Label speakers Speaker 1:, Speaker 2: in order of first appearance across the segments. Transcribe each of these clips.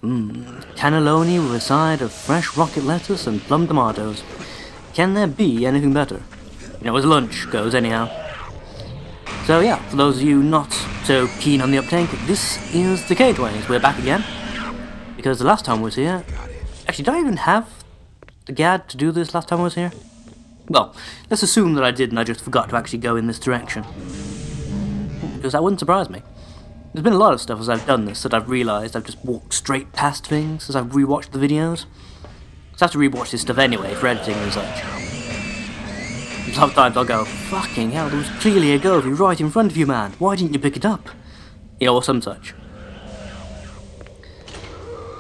Speaker 1: Cannelloni with a side of fresh rocket lettuce and plum tomatoes. Can there be anything better? You know, as lunch goes anyhow. So yeah, for those of you not so keen on the uptake, this is the Cageways. We're back again. Because the last time I was here... Actually, did I even have the GAD to do this last time I was here? Well, let's assume that I did and I just forgot to actually go in this direction. Because that wouldn't surprise me. There's been a lot of stuff as I've done this that I've realised I've just walked straight past things as I've rewatched the videos. So I have to rewatch this stuff anyway for editing and such. Sometimes I'll go, fucking hell, there was clearly a Govey right in front of you, man. Why didn't you pick it up? You know, or some such.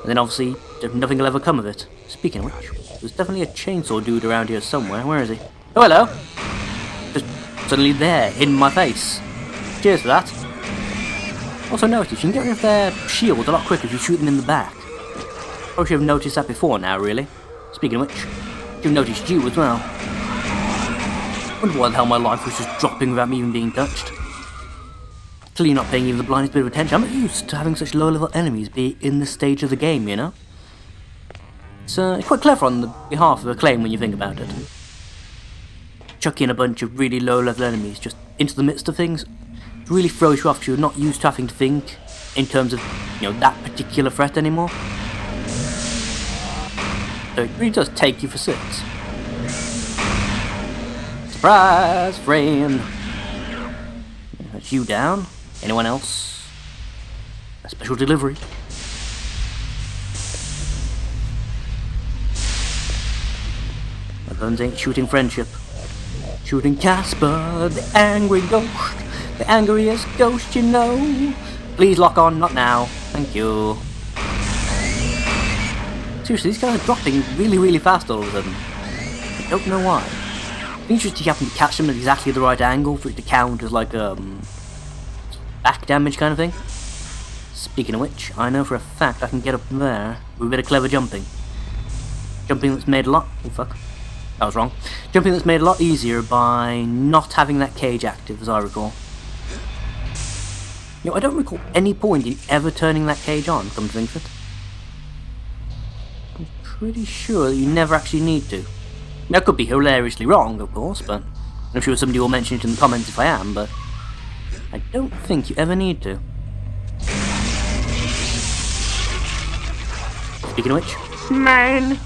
Speaker 1: And then obviously, nothing will ever come of it. Speaking of which, there's definitely a chainsaw dude around here somewhere. Where is he? Oh, hello! Just suddenly there, in my face. Cheers for that. Also notice, you can get rid of their shield a lot quicker if you shoot them in the back. Probably should have noticed that before now, really. Speaking of which, should have noticed you as well. Wonder why the hell my life was just dropping without me even being touched. Clearly not paying even the blindest bit of attention. I'm not used to having such low-level enemies be in this stage of the game, you know? It's quite clever on the behalf of Acclaim when you think about it. Chuck in a bunch of really low-level enemies just into the midst of things. Really throws you off because you're not used to having to think in terms of, you know, that particular threat anymore. So it really does take you for six. Surprise, friend! That's you down. Anyone else? A special delivery. My guns ain't shooting friendship. Shooting Casper, the angry ghost. The angriest ghost you know. Please lock on, not now. Thank you. Seriously, these guys are dropping really, really fast all of a sudden. I don't know why. It's interesting you happen to catch them at exactly the right angle for it to count as like back damage kind of thing. Speaking of which, I know for a fact I can get up there with a bit of clever jumping. Jumping that's made a lot... Oh fuck. That was wrong. Jumping that's made a lot easier by not having that cage active, as I recall. You know, I don't recall any point in ever turning that cage on, come to think of it. I'm pretty sure that you never actually need to. That could be hilariously wrong, of course, but I'm sure somebody will mention it in the comments if I am, but I don't think you ever need to. Speaking of which, man!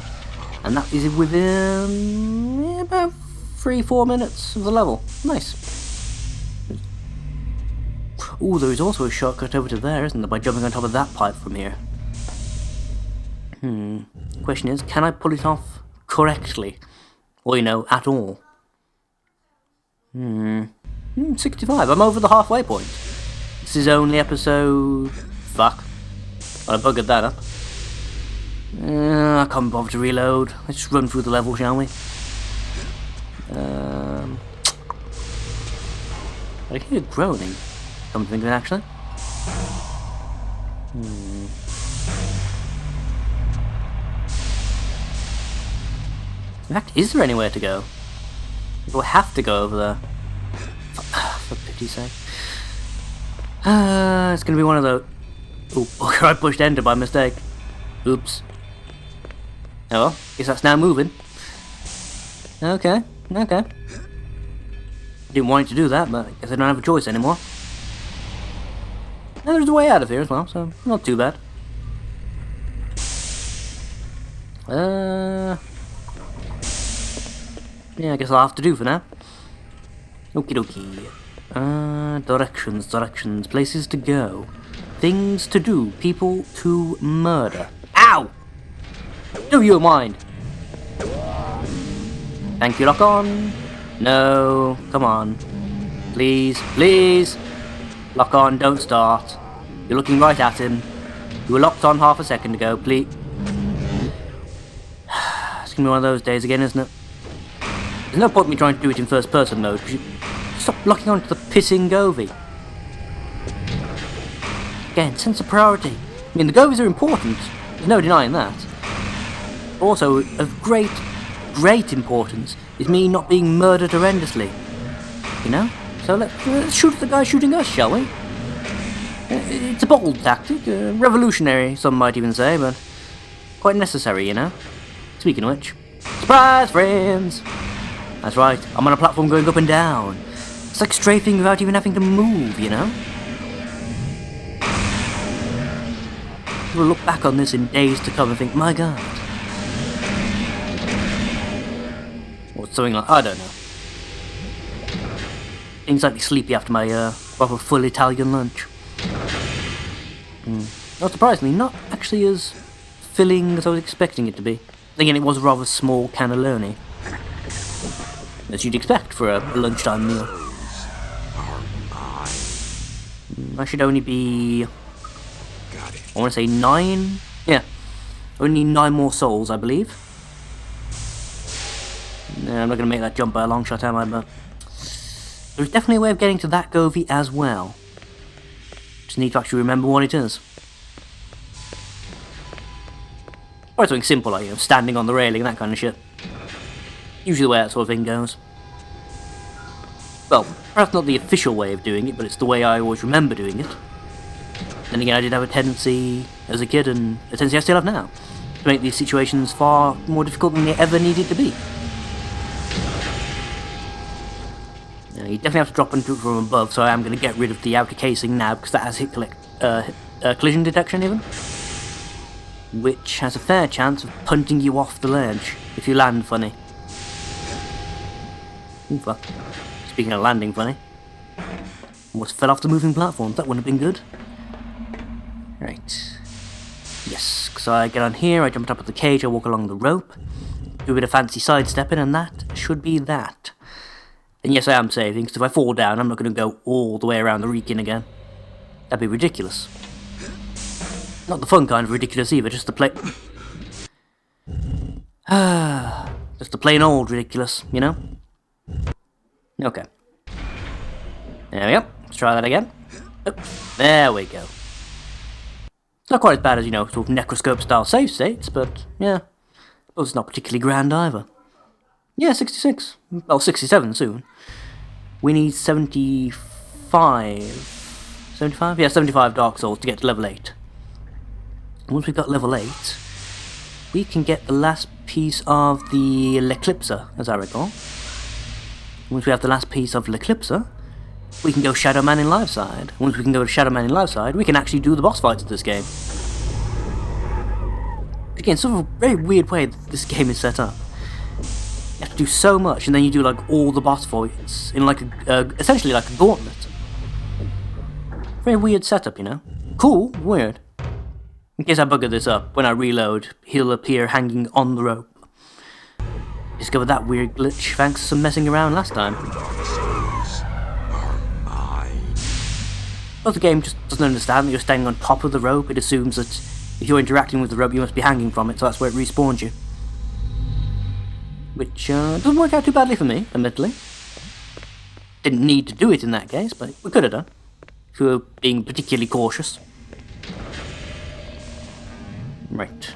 Speaker 1: And that is within about 3-4 minutes of the level. Nice. Ooh, there is also a shortcut over to there, isn't there, by jumping on top of that pipe from here. Question is, can I pull it off correctly? Or, you know, at all? 65, I'm over the halfway point. This is only episode... Fuck. Well, I buggered that up. I can't bother to reload. Let's just run through the level, shall we? I hear groaning. Come to think of it, actually. In fact, is there anywhere to go? We'll have to go over there. For pity's sake. It's gonna be one of those... Oh, I pushed enter by mistake. Oops. Oh well, guess that's now moving. Okay. Didn't want it to do that, but I guess I don't have a choice anymore. And there's a way out of here as well, so not too bad. Yeah, I guess I'll have to do for now. Okie dokie. Directions, places to go. Things to do, people to murder. Ow! Do you mind? Thank you, lock on. No, come on. Please. Lock on, don't start. You're looking right at him. You were locked on half a second ago, please. It's gonna be one of those days again, isn't it? There's no point in me trying to do it in first person mode, because you stop locking onto the pissing Govey. Again, sense of priority. I mean, the Govies are important. There's no denying that. Also, of great importance is me not being murdered horrendously. You know? So let's shoot at the guy shooting us, shall we? It's a bold tactic, revolutionary, some might even say, but quite necessary, you know? Speaking of which, surprise, friends! That's right, I'm on a platform going up and down. It's like strafing without even having to move, you know? We'll look back on this in days to come and think, my god. Or something like, I don't know. Being slightly sleepy after my proper full Italian lunch. Not surprisingly, not actually as filling as I was expecting it to be. Again, it was a rather small cannelloni, as you'd expect for a lunchtime meal. I should only be, I want to say 9? Yeah, only 9 more souls, I believe. No, I'm not going to make that jump by a long shot, am I? But there's definitely a way of getting to that Govie as well. Just need to actually remember what it is. Or something simple like, you know, standing on the railing, that kind of shit. Usually the way that sort of thing goes. Well, perhaps not the official way of doing it, but it's the way I always remember doing it. Then again, I did have a tendency as a kid, and a tendency I still have now, to make these situations far more difficult than they ever needed to be. Now, you definitely have to drop into it from above, so I am going to get rid of the outer casing now, because that has hit collision detection even. Which has a fair chance of punting you off the ledge, if you land funny. Ooh, fuck. Speaking of landing funny. Almost fell off the moving platform, that wouldn't have been good. Right. Yes, so I get on here, I jump up at the cage, I walk along the rope, do a bit of fancy sidestepping, and that should be that. And yes, I am saving, because if I fall down, I'm not going to go all the way around the Reekin again. That'd be ridiculous. Not the fun kind of ridiculous either, just the just the plain old ridiculous, you know? Okay. There we go. Let's try that again. Oh, there we go. It's not quite as bad as, you know, sort of necroscope style save states, but yeah. Well, it's not particularly grand either. Yeah, 66. Well, 67 soon. We need 75. 75? Yeah, 75 Dark Souls to get to level 8. Once we've got level 8, we can get the last piece of the L'Eclipser, as I recall. Once we have the last piece of L'Eclipser, we can go Shadow Man in Liveside. Once we can go to Shadow Man in Liveside, we can actually do the boss fights of this game. Again, sort of a very weird way that this game is set up. You have to do so much, and then you do like all the boss fights in like essentially like a gauntlet. Very weird setup, you know? Cool, weird. In case I bugger this up, when I reload, he'll appear hanging on the rope. Discovered that weird glitch thanks to some messing around last time. But the game just doesn't understand that you're standing on top of the rope. It assumes that if you're interacting with the rope, you must be hanging from it, so that's where it respawns you. Which doesn't work out too badly for me, admittedly. Didn't need to do it in that case, but we could have done. If we were being particularly cautious. Right.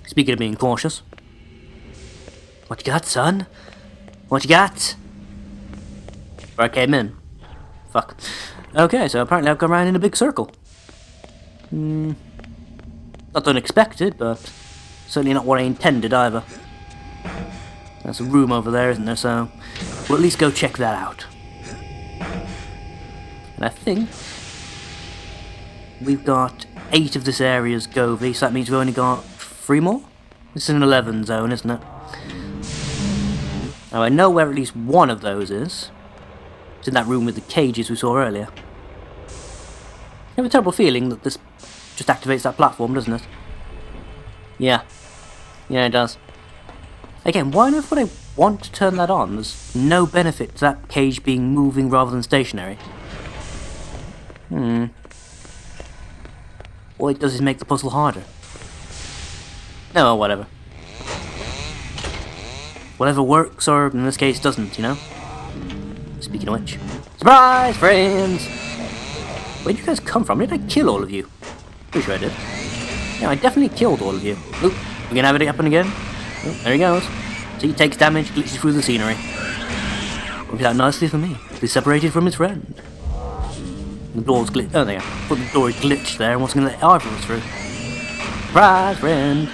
Speaker 1: Speaking of being cautious. What you got, son? What you got? Where I came in. Fuck. Okay, so apparently I've gone around in a big circle. Not unexpected, but certainly not what I intended either. There's a room over there, isn't there? So we'll at least go check that out. And I think we've got 8 of this area's Govie, so that means we've only got 3 more? This is an 11 zone, isn't it? Now I know where at least one of those is. It's in that room with the cages we saw earlier. I have a terrible feeling that this just activates that platform, doesn't it? Yeah. Yeah, it does. Again, why on earth would I want to turn that on? There's no benefit to that cage being moving rather than stationary. All it does is make the puzzle harder. No, whatever. Whatever works, or in this case doesn't, you know? Speaking of which. Surprise, friends! Where'd you guys come from? Did I kill all of you? Pretty sure I did. Yeah, I definitely killed all of you. Oop, we're gonna have it happen again. Oh, there he goes. So he takes damage, glitches through the scenery. Worked out nicely for me. He's separated from his friend. The door's glitched. Oh, there. But the door glitched there and wasn't going to let either of us through. Surprise, friend!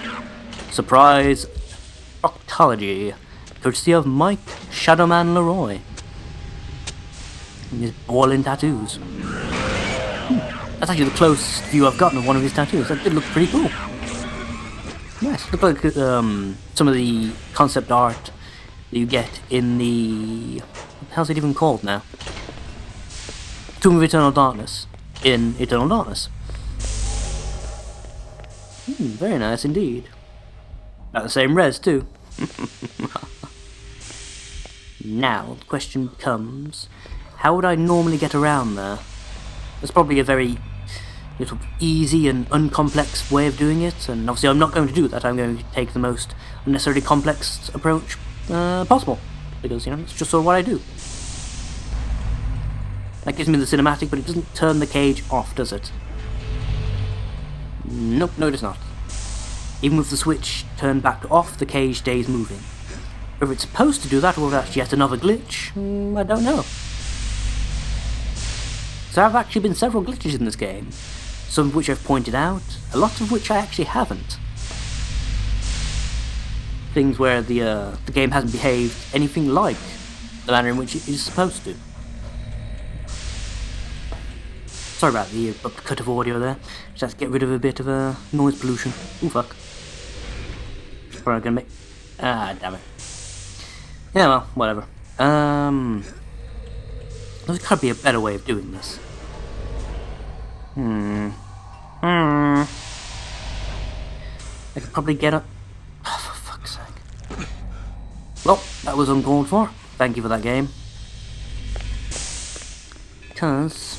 Speaker 1: Surprise proctology. Courtesy of Mike Shadowman Leroy. And his boiling tattoos. That's actually the closest view I've gotten of one of his tattoos. That did look pretty cool. Nice. Look like some of the concept art that you get in the... What the hell's it even called now? Tomb of Eternal Darkness. In Eternal Darkness. Very nice indeed. About the same res too. Now, the question becomes, how would I normally get around there? There's probably a very little easy and uncomplex way of doing it, and obviously I'm not going to do that. I'm going to take the most unnecessarily complex approach possible, because, you know, it's just sort of what I do. That gives me the cinematic, but it doesn't turn the cage off, does it? Nope, no it does not. Even with the switch turned back to off, the cage stays moving. Whether it's supposed to do that, or that's yet another glitch, I don't know. So there have actually been several glitches in this game, some of which I've pointed out, a lot of which I actually haven't. Things where the game hasn't behaved anything like the manner in which it is supposed to. Sorry about the abrupt cut of audio there, just have to get rid of a bit of noise pollution. Ooh, fuck. Probably gonna make... Ah, damn it. Yeah, well, whatever. There's gotta be a better way of doing this. I could probably get up... Oh, for fuck's sake. Well, that was uncalled for. Thank you for that game. Because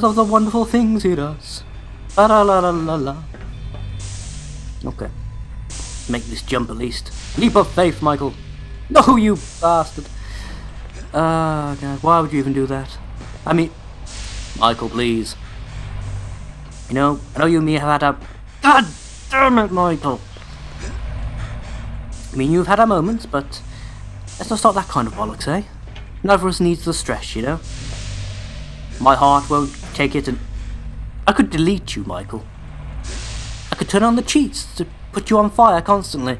Speaker 1: of the wonderful things he does. La la la la la. Okay. Make this jump at least. Leap of faith, Michael. No, you bastard. Oh, God. Why would you even do that? I mean... Michael, please. You know, I know you and me have had a... God damn it, Michael. I mean, you've had our moments, but... Let's not start that kind of bollocks, eh? Neither of us needs the stress, you know? My heart won't take it, and... I could delete you, Michael. I could turn on the cheats to put you on fire constantly.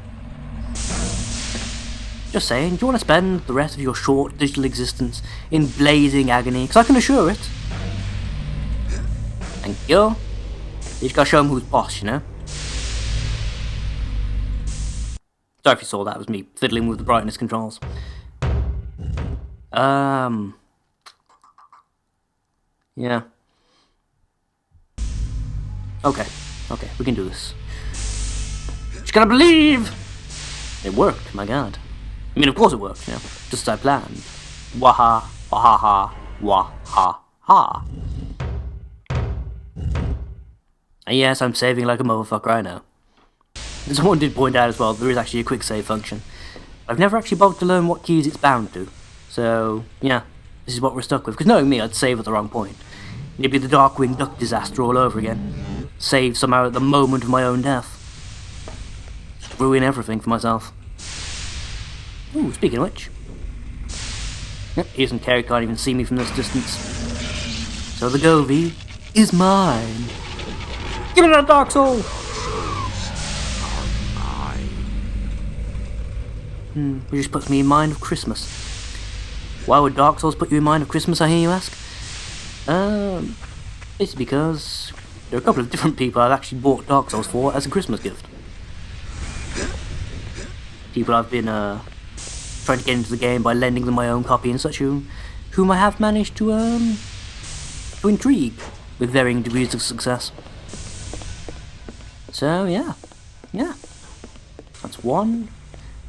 Speaker 1: Just saying, do you want to spend the rest of your short digital existence in blazing agony? Because I can assure it. Thank you. You just gotta show him who's boss, you know? Sorry if you saw that, it was me fiddling with the brightness controls. Yeah. Okay, we can do this. Just gotta believe! It worked, my god. I mean, of course it worked, you know, just as I planned. Waha, wahaha, waha, ha. And yes, I'm saving like a motherfucker, I know. And someone did point out as well, there is actually a quick save function. I've never actually bothered to learn what keys it's bound to. So, yeah, this is what we're stuck with. Because knowing me, I'd save at the wrong point. It'd be the Darkwing Duck disaster all over again. Save somehow at the moment of my own death. Just ruin everything for myself. Ooh, speaking of which. Yep, he doesn't care, he can't even see me from this distance. So the Govee is mine. Give me that Dark Soul! It just puts me in mind of Christmas. Why would Dark Souls put you in mind of Christmas, I hear you ask? It's because there are a couple of different people I've actually bought Dark Souls for as a Christmas gift. People I've been trying to get into the game by lending them my own copy and such, whom I have managed to intrigue with varying degrees of success. So yeah. That's one.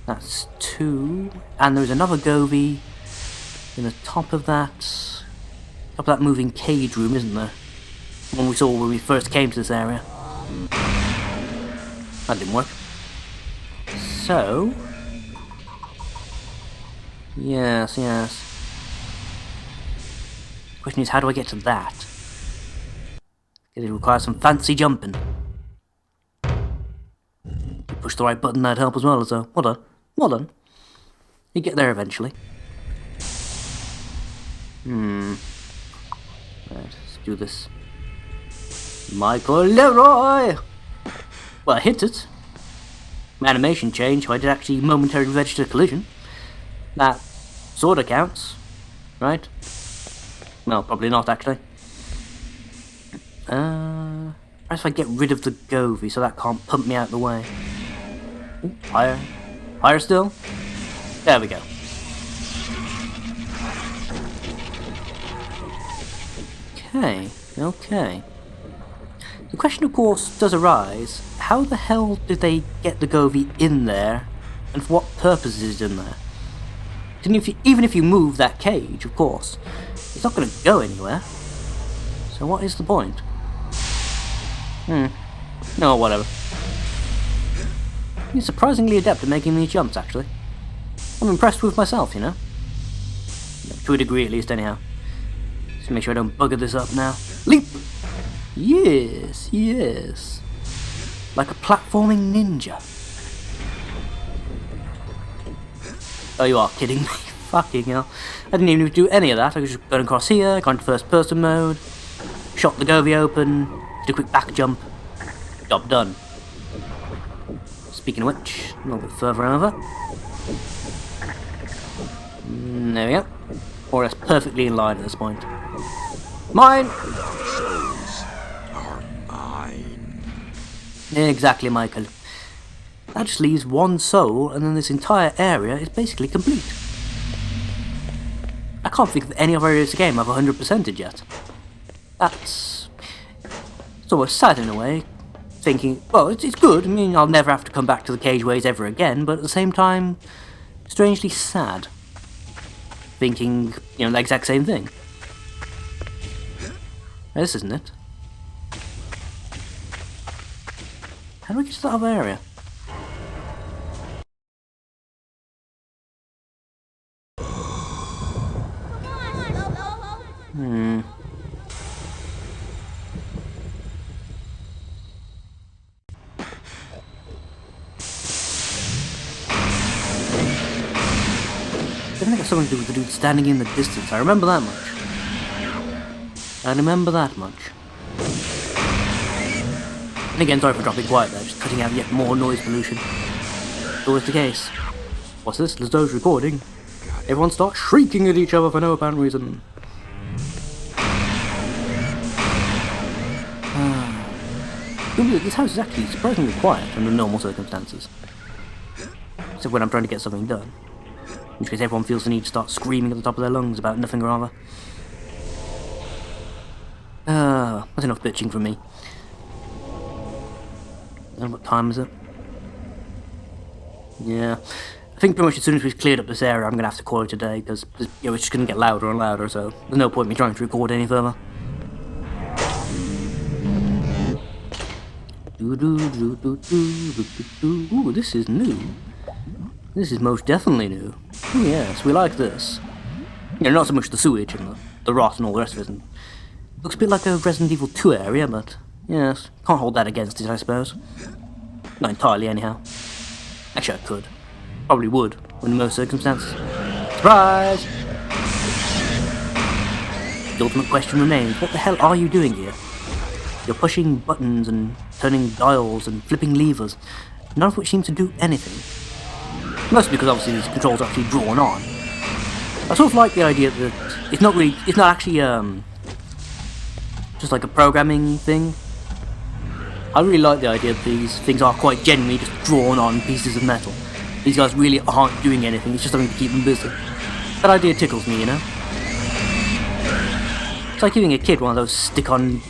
Speaker 1: That's two. And there's another Govee in the top of that moving cage room, isn't there? One we saw when we first came to this area. That didn't work. So... Yes. Question is, how do I get to that? It requires some fancy jumping. Push the right button, that'd help as well, so well done. You get there eventually. Right, let's do this. Michael Leroy! Well, I hit it. My animation changed, so I did actually momentarily register collision. That sorta counts, right? Well, probably not actually. Perhaps if I get rid of the Govy so that can't pump me out the way. Ooh, higher. Higher still? There we go. Okay. The question, of course, does arise, how the hell did they get the Govy in there, and for what purpose is it in there? Even if you move that cage, of course, it's not going to go anywhere. So what is the point? No, whatever. He's surprisingly adept at making these jumps, actually. I'm impressed with myself, you know? To a degree, at least, anyhow. Just make sure I don't bugger this up now. Leap! Yes. Like a platforming ninja. Oh, you are kidding me. Fucking hell. I didn't even do any of that. I was just going across here, gone to first person mode, shot the Govy open, did a quick back jump. Job done. Speaking of which, a little bit further over. There we go. More or less perfectly in line at this point. Mine!
Speaker 2: Souls are mine.
Speaker 1: Exactly, Michael. That just leaves one soul, and then this entire area is basically complete. I can't think of any other areas of the game I've 100%ed yet. It's almost sad in a way, thinking, well, it's good, I mean, I'll never have to come back to the cageways ever again, but at the same time, strangely sad. Thinking, you know, the exact same thing. This isn't it. How do we get to that other area? I think it's something to do with the dude standing in the distance. I remember that much. And again, sorry for dropping quiet there, just cutting out yet more noise pollution. It's always the case. What's this? Lizzo's recording. Everyone starts shrieking at each other for no apparent reason. This house is actually surprisingly quiet under normal circumstances. Except when I'm trying to get something done. In which case everyone feels the need to start screaming at the top of their lungs about nothing or other. That's enough bitching from me. And what time is it? Yeah. I think pretty much as soon as we've cleared up this area, I'm going to have to call it a day, because it's just going to get louder and louder, so there's no point in me trying to record any further. Ooh, this is new. This is most definitely new. Oh yes, we like this. You know, not so much the sewage and the rot and all the rest of it. And looks a bit like a Resident Evil 2 area, but yes, can't hold that against it, I suppose. Not entirely, anyhow. Actually, I could. Probably would, in most circumstances. Surprise! The ultimate question remains, what the hell are you doing here? You're pushing buttons and turning dials and flipping levers, none of which seem to do anything. Mostly because obviously these controls are actually drawn on. I sort of like the idea that it's not actually just like a programming thing. I really like the idea that these things are quite genuinely just drawn on pieces of metal. These guys really aren't doing anything, it's just something to keep them busy. That idea tickles me, you know? It's like giving a kid one of those stick-on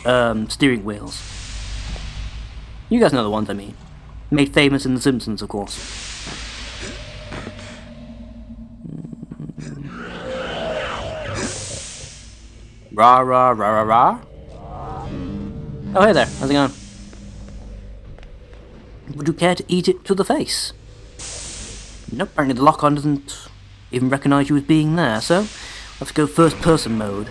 Speaker 1: steering wheels. You guys know the ones I mean. Made famous in The Simpsons, of course. Rah rah rah rah rah. Oh hey there, how's it going? Would you care to eat it to the face? Nope, apparently the lock-on doesn't even recognise you as being there, so let's go first-person mode.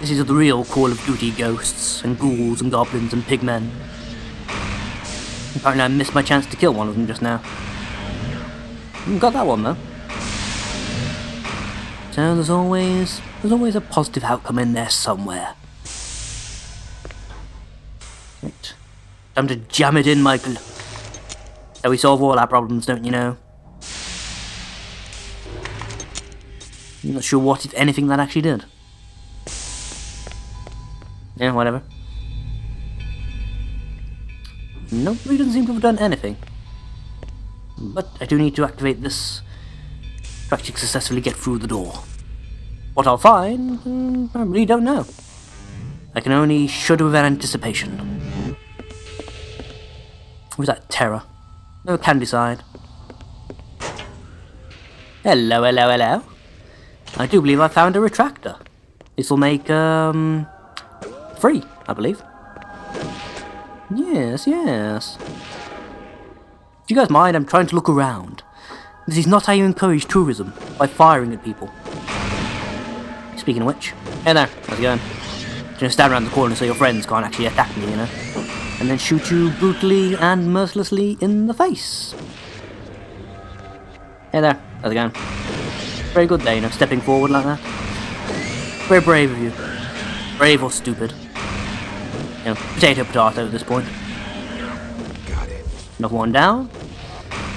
Speaker 1: This is the real Call of Duty ghosts, and ghouls, and goblins, and pigmen. Apparently I missed my chance to kill one of them just now. Got that one though. So there's always There's always a positive outcome in there somewhere. Right. Time to jam it in, Michael. So we solve all our problems, don't you know? I'm not sure what, if anything, that actually did. Yeah, whatever. Nope, we doesn't seem to have done anything. But I do need to activate this to actually successfully get through the door. What I'll find, I really don't know. I can only shudder with anticipation. Who's that terror? No, can decide. Hello, hello, hello. I do believe I found a retractor. This will make, free, I believe. Yes, yes. Do you guys mind? I'm trying to look around. This is not how you encourage tourism, by firing at people. Speaking of which, hey there, how's it going? Just gonna stand around the corner so your friends can't actually attack me, you know? And then shoot you brutally and mercilessly in the face. Hey there, how's it going? Very good day, you know, stepping forward like that. Very brave of you. Brave or stupid. You know, potato at this point.
Speaker 2: Got it.
Speaker 1: Another one down.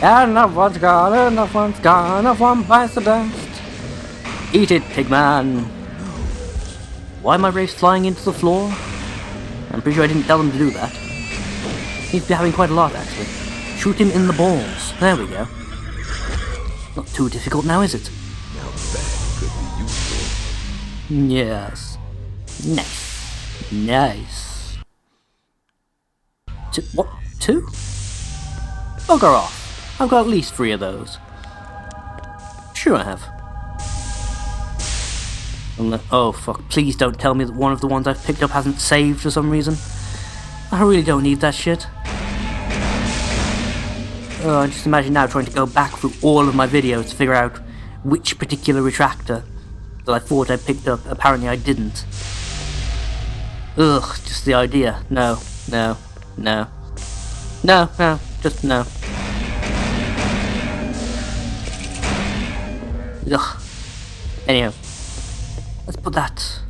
Speaker 1: And another one's gone, another one's gone, another one bites the dust. Eat it, pigman. Why are my rays flying into the floor? I'm pretty sure I didn't tell them to do that. Seems to be having quite a lot, actually. Shoot him in the balls. There we go. Not too difficult now, is it?
Speaker 2: Now that could be useful.
Speaker 1: Yes. Nice. Nice. What? 2? Bugger off. I've got at least 3 of those. Sure I have. Oh fuck, please don't tell me that one of the ones I've picked up hasn't saved for some reason. I really don't need that shit. Just imagine now trying to go back through all of my videos to figure out which particular retractor that I thought I picked up. Apparently I didn't. Ugh, just the idea. No, no, no. No, no, just no. Ugh. Anyhow. Let's put that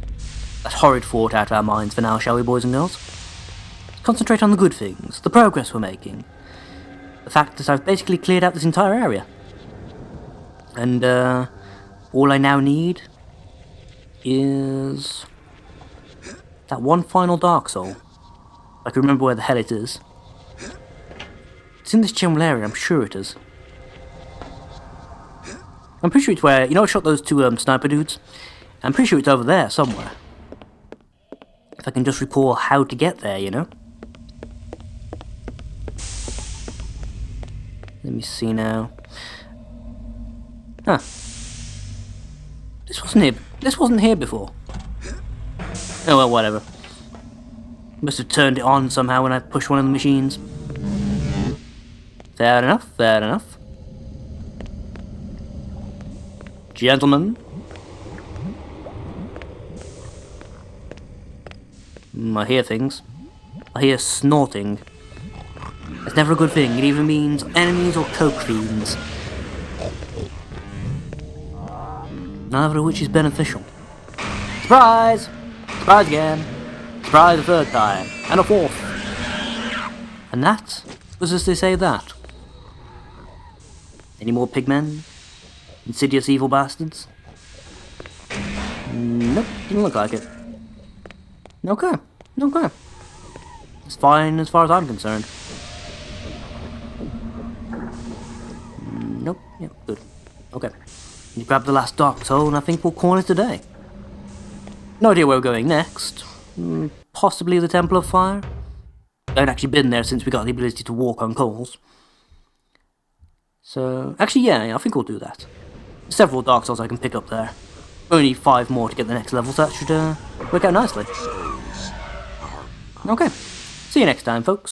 Speaker 1: horrid thought out of our minds for now, shall we, boys and girls? Concentrate on the good things, the progress we're making. The fact that I've basically cleared out this entire area. And, all I now need is that one final Dark Soul. I can remember where the hell it is. It's in this general area, I'm sure it is. I'm pretty sure it's where, you know I shot those 2 sniper dudes? I'm pretty sure it's over there somewhere. If I can just recall how to get there, you know? Let me see now. Huh. This wasn't here before. Oh well, whatever. Must have turned it on somehow when I pushed one of the machines. Fair enough, fair enough. Gentlemen. I hear things. I hear snorting. It's never a good thing. It either means enemies or coke fiends. Neither of which is beneficial. Surprise! Surprise again. Surprise a 3rd time. And a 4th. And that was as they say that. Any more pigmen? Insidious evil bastards? Nope, didn't look like it. Okay, okay. It's fine as far as I'm concerned. Nope, yeah, good. Okay. You grab the last Dark Soul and I think we'll call it a day. No idea where we're going next. Possibly the Temple of Fire. I haven't actually been there since we got the ability to walk on coals. So, actually yeah, I think we'll do that. Several Dark Souls I can pick up there. Only 5 more to get the next level, so that should work out nicely. Okay, see you next time, folks.